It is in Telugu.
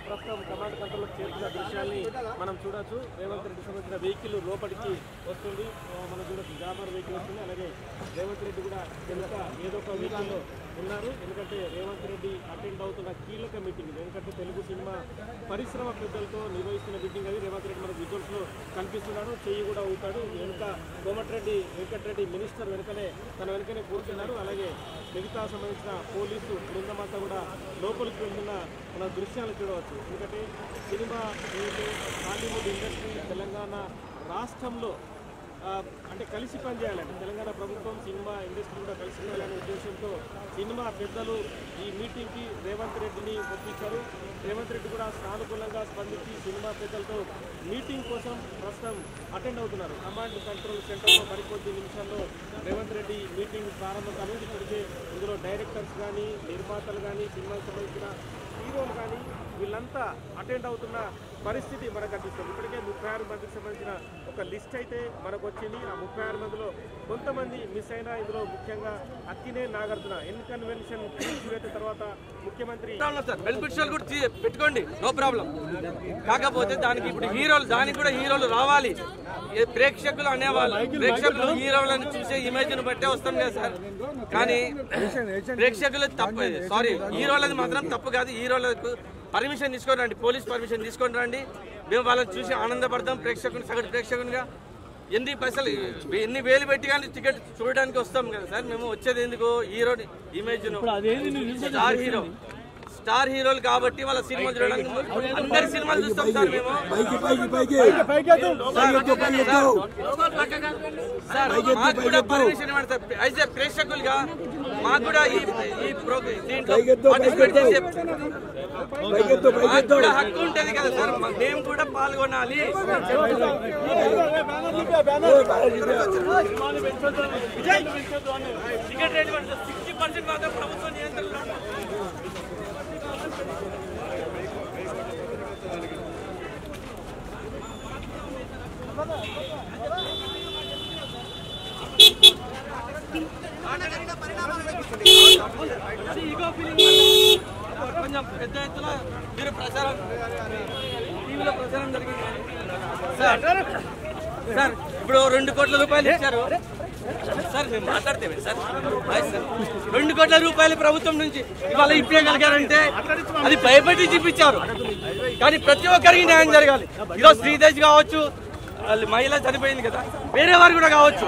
ప్రస్తుతం కమాండ్ కంట్రోల్కి చేరుకున్న దృశ్యాన్ని మనం చూడొచ్చు. రేవంత్ రెడ్డి సంబంధించిన వెహికల్ లోపలికి వస్తుంది, మనం చూడొచ్చు. జాబర్ వెహికల్ వస్తుంది, అలాగే రేవంత్ రెడ్డి కూడా వెనుక ఏదో ఒక వెహికల్లో ఉన్నారు. ఎందుకంటే రేవంత్ రెడ్డి అటెండ్ అవుతున్న కీలక మీటింగ్, ఎందుకంటే తెలుగు సినిమా పరిశ్రమ పెద్దలతో నిర్వహిస్తున్న మీటింగ్ అది. రేవంత్ రెడ్డి మనకు విజువల్స్లో కనిపిస్తున్నాడు, చెయ్యి కూడా ఊపాడు. వెనుక కోమటిరెడ్డి వెంకటరెడ్డి మినిస్టర్ తన వెనుకనే కూర్చున్నారు. అలాగే మిగతా సంబంధించిన పోలీసు బృందమంతా కూడా లోపలికి వెళ్తున్న మన దృశ్యాలు చూడవచ్చు. ఎందుకంటే సినిమా హాలీవుడ్ ఇండస్ట్రీ తెలంగాణ రాష్ట్రంలో అంటే కలిసి పనిచేయాలండి. తెలంగాణ ప్రభుత్వం సినిమా ఇండస్ట్రీ కూడా కలిసి చేయాలనే ఉద్దేశంతో సినిమా పెద్దలు ఈ మీటింగ్కి రేవంత్ రెడ్డిని ఒప్పించారు. రేవంత్ రెడ్డి కూడా సానుకూలంగా స్పందించి సినిమా పెద్దలతో మీటింగ్ కోసం ప్రస్తుతం అటెండ్ అవుతున్నారు. కమాండ్ కంట్రోల్ సెంటర్లో మరికొద్ది నిమిషాల్లో రేవంత్ రెడ్డి మీటింగ్ ప్రారంభం కానుంది. ఇప్పటికే ఇందులో డైరెక్టర్స్ కానీ, నిర్మాతలు కానీ, సినిమాకు సంబంధించిన హీరోలు కానీ వీళ్ళంతా అటెండ్ అవుతున్న పరిస్థితి మనకు కనిపిస్తుంది. ఇప్పటికే 36 మందికి సంబంధించిన ఒక లిస్ట్ అయితే మనకు వచ్చింది. ఆ 36 మందిలో కొంతమంది మిస్ అయినా ఇందులో ముఖ్యంగా అక్కినే నాగార్జున ఇన్కన్వెన్షన్ కూల్చివేత తర్వాత ముఖ్యమంత్రి బెనిఫిషియల్ కూడా పెట్టుకోండి, నో ప్రాబ్లం. కాకపోతే దానికి ఇప్పుడు దానికి కూడా హీరోలు రావాలి. ప్రేక్షకులు అనేవాళ్ళు, ప్రేక్షకులు హీరోలను చూసే ఇమేజ్ను బట్టే వస్తాం కదా సార్. కానీ ప్రేక్షకులు తప్పు, సారీ హీరోలది మాత్రం తప్పు కాదు. హీరోలకు పర్మిషన్ తీసుకొని రండి, పోలీస్ పర్మిషన్ తీసుకొని రండి. మేము వాళ్ళని చూసి ఆనందపడతాం. సగటు ప్రేక్షకునిగా ఎన్ని వేలు పెట్టి కానీ టికెట్ చూడడానికి వస్తాం కదా సార్. మేము వచ్చేది ఎందుకు, హీరో ఇమేజ్ స్టార్ హీరోలు కాబట్టి వాళ్ళ సినిమా చూడడానికి అందరి సినిమాలు చూస్తాం సార్. మేము మాకు కూడా పర్మిషన్ ఇవ్వండి. అయితే ప్రేక్షకులుగా మాకు కూడా దీంట్లో పార్టిసిపేట్ చేసే మాకు కూడా హక్కు ఉంటుంది కదా సార్. మేము కూడా పాల్గొనాలి. టికెట్ రేట్ 60% మాత్రం ప్రభుత్వం నియంత్రణ. కొంచెం పెద్ద ఎత్తున మీరు ప్రచారం టీవీలో ప్రచారం జరిగింది సార్. ఇప్పుడు 2 కోట్ల రూపాయలు ఇచ్చారు సార్. మేము మాట్లాడితే సార్ 2 కోట్ల రూపాయలు ప్రభుత్వం నుంచి ఇవాళ ఇప్పగలిగారంటే అది భయపెట్టి చూపించారు. కానీ ప్రతి ఒక్కరికి న్యాయం జరగాలి. ఈరోజు శ్రీదేశ్ కావచ్చు, మహిళ చనిపోయింది కదా, వేరే వారు కూడా కావచ్చు.